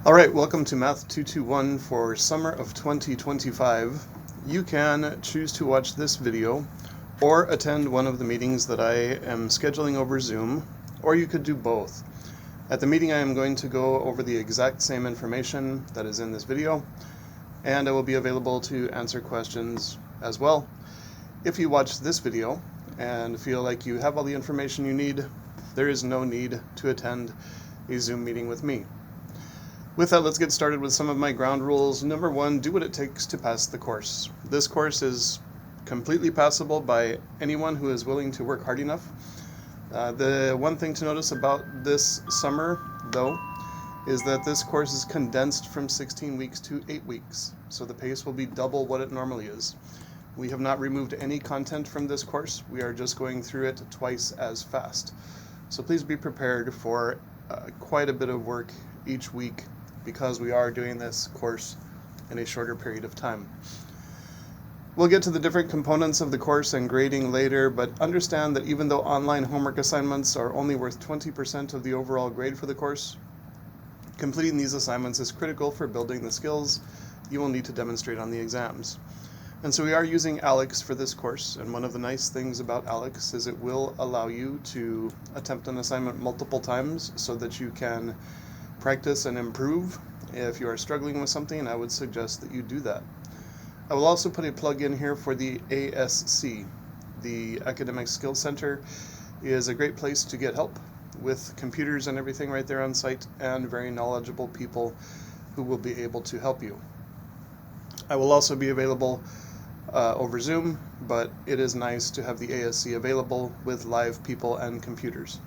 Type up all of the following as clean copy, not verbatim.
All right, welcome to Math 221 for summer of 2025. You can choose to watch this video or attend one of the meetings that I am scheduling over Zoom, or you could do both. At the meeting, I am going to go over the exact same information that is in this video, and I will be available to answer questions as well. If you watch this video and feel like you have all the information you need, there is no need to attend a Zoom meeting with me. With that, let's get started with some of my ground rules. Number one, do what it takes to pass the course. This course is completely passable by anyone who is willing to work hard enough. The one thing to notice about this summer, though, is that this course is condensed from 16 weeks to 8 weeks, so the pace will be double what it normally is. We have not removed any content from this course. We are just going through it twice as fast. So please be prepared for quite a bit of work each week because we are doing this course in a shorter period of time. We'll get to the different components of the course and grading later, but understand that even though online homework assignments are only worth 20% of the overall grade for the course, completing these assignments is critical for building the skills you will need to demonstrate on the exams. And so we are using ALEKS for this course, and one of the nice things about ALEKS is it will allow you to attempt an assignment multiple times so that you can practice and improve. If you are struggling with something, I would suggest that you do that. I will also put a plug in here for the ASC. The Academic Skills Center is a great place to get help with computers and everything right there on site, and very knowledgeable people who will be able to help you. I will also be available over Zoom, but it is nice to have the ASC available with live people and computers.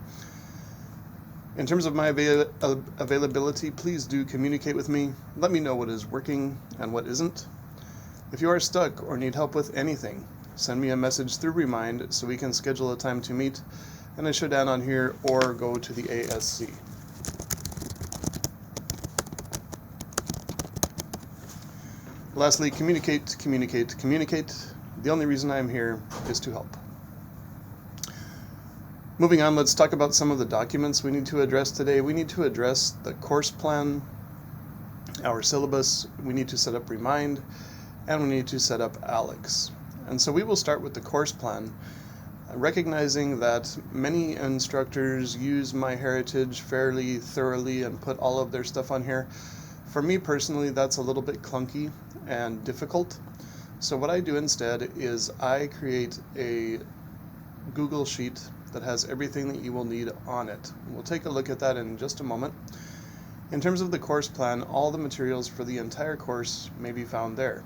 In terms of my availability, please do communicate with me. Let me know what is working and what isn't. If you are stuck or need help with anything, send me a message through Remind so we can schedule a time to meet, and I should add on here or go to the ASC. Lastly, communicate. The only reason I am here is to help. Moving on, let's talk about some of the documents we need to address today. We need to address the course plan, our syllabus, we need to set up Remind, and we need to set up ALEKS. And so we will start with the course plan, recognizing that many instructors use MyHeritage fairly thoroughly and put all of their stuff on here. For me personally, that's a little bit clunky and difficult. So what I do instead is I create a Google Sheet that has everything that you will need on it. We'll take a look at that in just a moment. In terms of the course plan, all the materials for the entire course may be found there.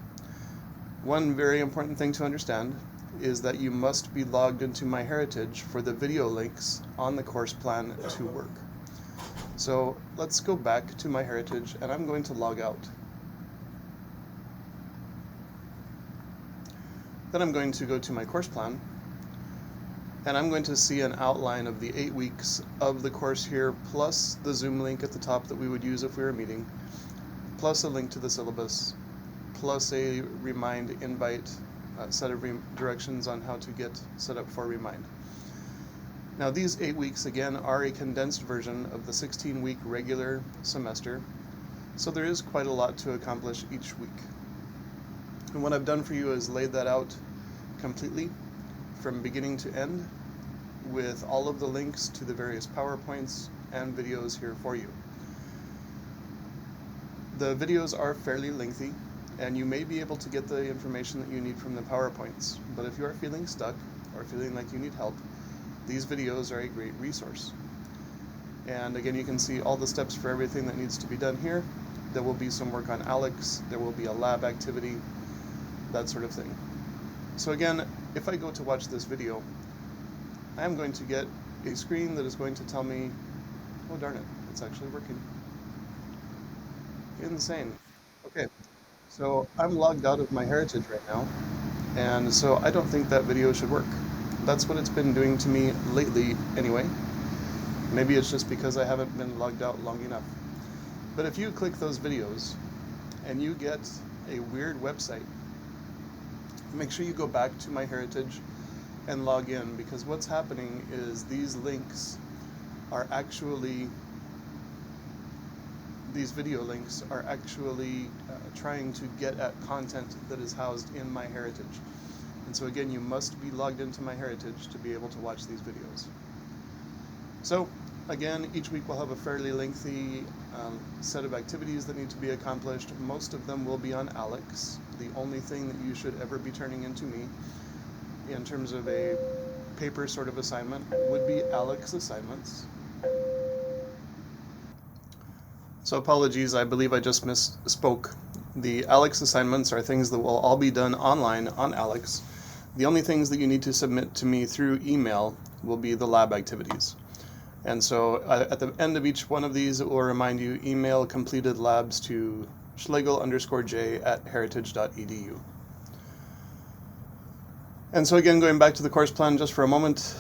One very important thing to understand is that you must be logged into MyHeritage for the video links on the course plan to work. So let's go back to MyHeritage, and I'm going to log out. Then I'm going to go to my course plan, and I'm going to see an outline of the 8 weeks of the course here, plus the Zoom link at the top that we would use if we were meeting, plus a link to the syllabus, plus a Remind invite, set of directions on how to get set up for Remind. Now these 8 weeks, again, are a condensed version of the 16-week regular semester, so there is quite a lot to accomplish each week. And what I've done for you is laid that out completely from beginning to end with all of the links to the various PowerPoints and videos here for you. The videos are fairly lengthy, and you may be able to get the information that you need from the PowerPoints, but if you are feeling stuck or feeling like you need help, these videos are a great resource. And again, you can see all the steps for everything that needs to be done here. There will be some work on ALEKS, there will be a lab activity, that sort of thing. So again, if I go to watch this video, I am going to get a screen that is going to tell me, oh darn it, it's actually working. Insane. Okay, so I'm logged out of MyHeritage right now, and so I don't think that video should work. That's what it's been doing to me lately anyway. Maybe it's just because I haven't been logged out long enough. But if you click those videos and you get a weird website, make sure you go back to MyHeritage and log in, because what's happening is these links are actually these video links are actually trying to get at content that is housed in MyHeritage. And so again, you must be logged into MyHeritage to be able to watch these videos. So again, each week we'll have a fairly lengthy set of activities that need to be accomplished. Most of them will be on ALEKS. The only thing that you should ever be turning into me in terms of a paper sort of assignment would be ALEKS assignments. So apologies, I believe I just misspoke. The ALEKS assignments are things that will all be done online on ALEKS. The only things that you need to submit to me through email will be the lab activities. And so at the end of each one of these, it will remind you, email completed labs to schlegel_j@heritage.edu. And so again, going back to the course plan just for a moment,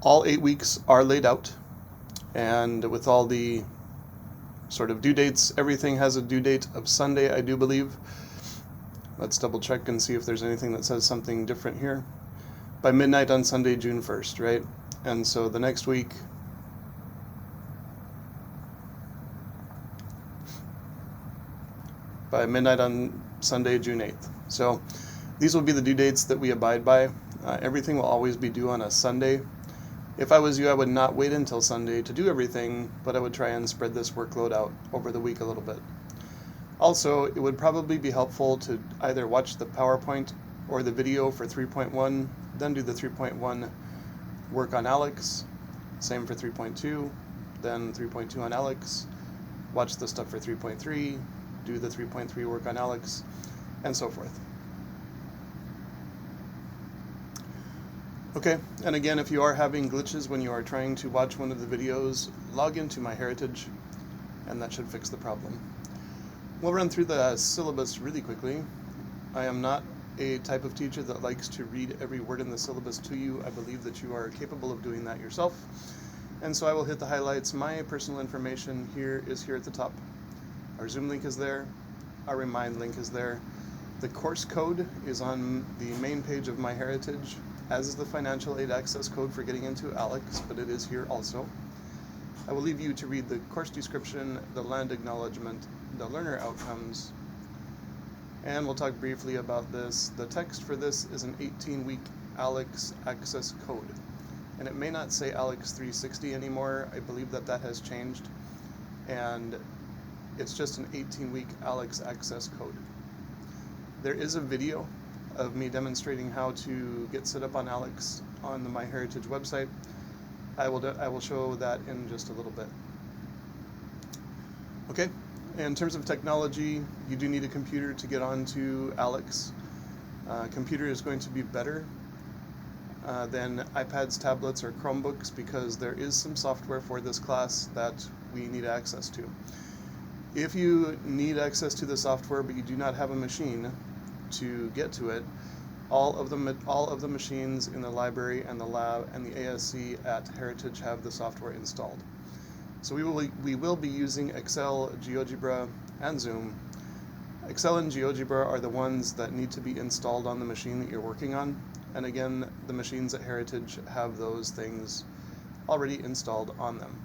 all 8 weeks are laid out. And with all the sort of due dates, everything has a due date of Sunday, I do believe. Let's double check and see if there's anything that says something different here. By midnight on Sunday, June 1st, right? And so the next week, by midnight on Sunday, June 8th. So these will be the due dates that we abide by. Everything will always be due on a Sunday. If I was you, I would not wait until Sunday to do everything, but I would try and spread this workload out over the week a little bit. Also, it would probably be helpful to either watch the PowerPoint or the video for 3.1, then do the 3.1 work on ALEKS, same for 3.2, then 3.2 on ALEKS, watch the stuff for 3.3, do the 3.3 work on ALEKS, and so forth. Okay, and again, if you are having glitches when you are trying to watch one of the videos, log into MyHeritage, and that should fix the problem. We'll run through the syllabus really quickly. I am not a type of teacher that likes to read every word in the syllabus to you. I believe that you are capable of doing that yourself. And so I will hit the highlights. My personal information here is here at the top. Our Zoom link is there. Our Remind link is there. The course code is on the main page of MyHeritage, as is the financial aid access code for getting into ALEKS, but it is here also. I will leave you to read the course description, the land acknowledgement, the learner outcomes, and we'll talk briefly about this. The text for this is an 18-week ALEKS access code, and it may not say ALEKS 360 anymore. I believe that that has changed, and it's just an 18-week ALEKS access code. There is a video of me demonstrating how to get set up on ALEKS on the MyHeritage website. I will show that in just a little bit. Okay, in terms of technology, you do need a computer to get onto ALEKS. Computer is going to be better than iPads, tablets, or Chromebooks because there is some software for this class that we need access to. If you need access to the software but you do not have a machine to get to it, all of the machines in the library and the lab and the ASC at Heritage have the software installed. So we will be using Excel, GeoGebra, and Zoom. Excel and GeoGebra are the ones that need to be installed on the machine that you're working on. And again, the machines at Heritage have those things already installed on them.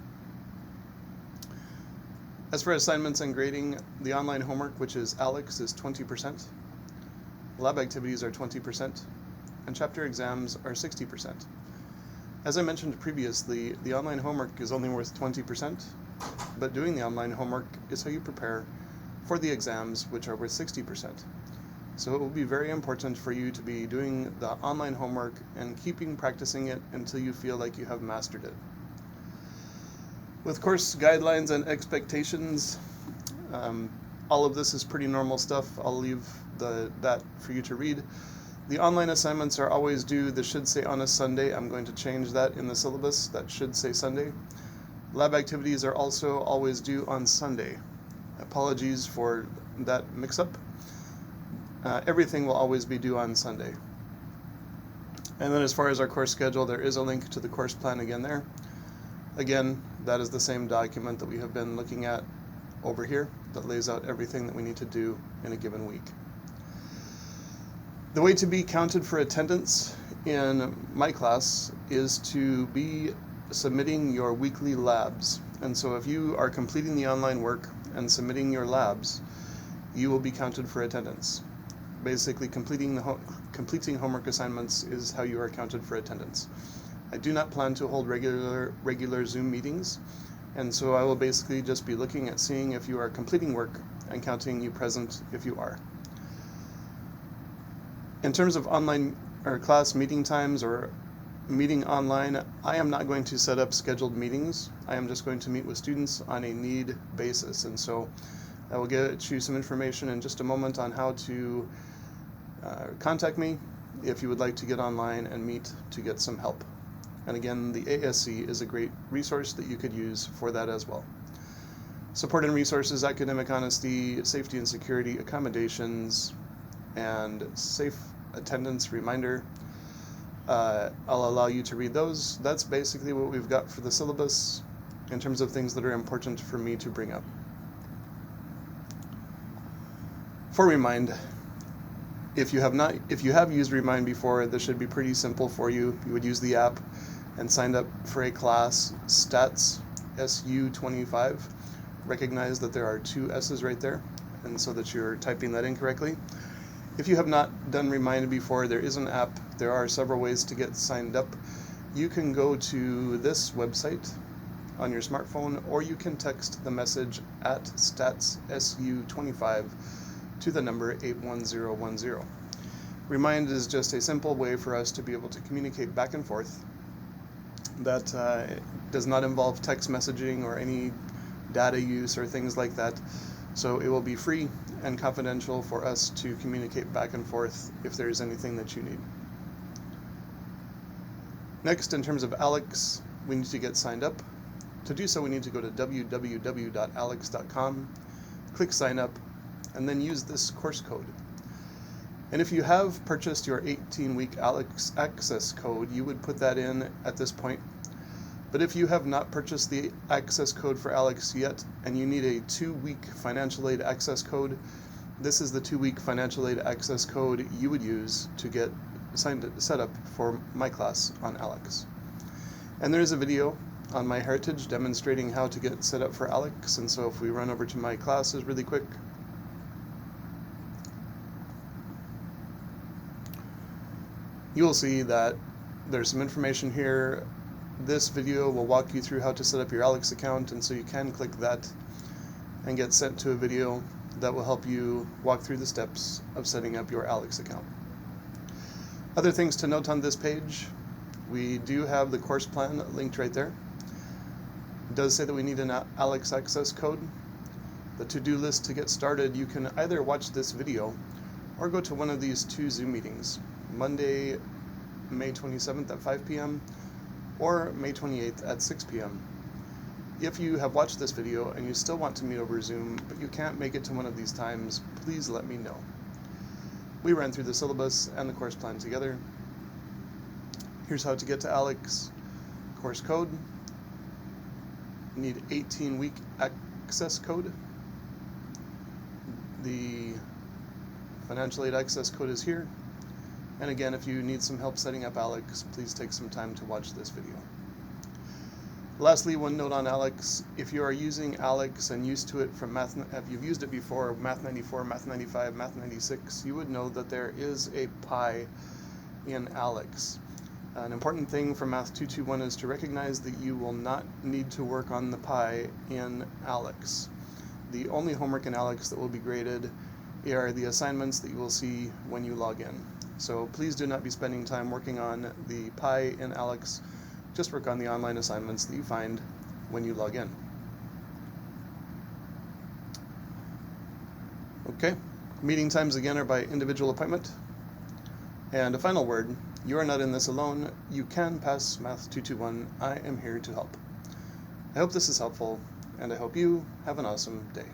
As for assignments and grading, the online homework, which is ALEKS, is 20%. Lab activities are 20%, and chapter exams are 60%. As I mentioned previously, the online homework is only worth 20%, but doing the online homework is how you prepare for the exams, which are worth 60%. So it will be very important for you to be doing the online homework and keeping practicing it until you feel like you have mastered it. With course guidelines and expectations, all of this is pretty normal stuff. I'll leave that for you to read. The online assignments are always due. This should say on a Sunday. I'm going to change that in the syllabus. That should say Sunday. Lab activities are also always due on Sunday. Apologies for that mix-up. Everything will always be due on Sunday. And then as far as our course schedule, there is a link to the course plan again there. Again, that is the same document that we have been looking at over here that lays out everything that we need to do in a given week. The way to be counted for attendance in my class is to be submitting your weekly labs. And so if you are completing the online work and submitting your labs, you will be counted for attendance. Basically, completing homework assignments is how you are counted for attendance. I do not plan to hold regular Zoom meetings, and so I will basically just be looking at seeing if you are completing work and counting you present if you are. In terms of online or class meeting times or meeting online, I am not going to set up scheduled meetings. I am just going to meet with students on a need basis, and so I will get you some information in just a moment on how to contact me if you would like to get online and meet to get some help. And again, the ASC is a great resource that you could use for that as well. Support and resources, academic honesty, safety and security, accommodations, and safe attendance reminder. I'll allow you to read those. That's basically what we've got for the syllabus in terms of things that are important for me to bring up. For Remind, if you have used Remind before, this should be pretty simple for you. You would use the app and sign up for a class, Stats SU25. Recognize that there are two S's right there, and so that you're typing that in correctly. If you have not done Remind before, there is an app. There are several ways to get signed up. You can go to this website on your smartphone, or you can text the message at StatsSU25 to the number 81010. Remind is just a simple way for us to be able to communicate back and forth that does not involve text messaging or any data use or things like that. So it will be free and confidential for us to communicate back and forth if there is anything that you need. Next, in terms of ALEKS, we need to get signed up. To do so, we need to go to www.aleks.com, click sign up, and then use this course code. And if you have purchased your 18-week ALEKS access code, you would put that in at this point. But if you have not purchased the access code for ALEKS yet, and you need a 2-week financial aid access code, this is the 2-week financial aid access code you would use to get set up for my class on ALEKS. And there is a video on MyHeritage demonstrating how to get set up for ALEKS, and so if we run over to my classes really quick, you will see that there's some information here. This video will walk you through how to set up your ALEKS account, and so you can click that and get sent to a video that will help you walk through the steps of setting up your ALEKS account. Other things to note on this page, we do have the course plan linked right there. It does say that we need an ALEKS access code. The to-do list to get started, you can either watch this video or go to one of these 2 Zoom meetings, Monday, May 27th at 5 p.m. or May 28th at 6 p.m. If you have watched this video and you still want to meet over Zoom, but you can't make it to one of these times, please let me know. We ran through the syllabus and the course plan together. Here's how to get to ALEKS. Course code. You need 18-week access code. The financial aid access code is here. And again, if you need some help setting up ALEKS, please take some time to watch this video. Lastly, one note on ALEKS. If you are using ALEKS and used to it from if you've used it before, Math 94, Math 95, Math 96, you would know that there is a Pi in ALEKS. An important thing for Math 221 is to recognize that you will not need to work on the Pi in ALEKS. The only homework in ALEKS that will be graded are the assignments that you will see when you log in. So please do not be spending time working on the Pi in ALEKS. Just work on the online assignments that you find when you log in. Okay, meeting times again are by individual appointment. And a final word, you are not in this alone. You can pass Math 221. I am here to help. I hope this is helpful, and I hope you have an awesome day.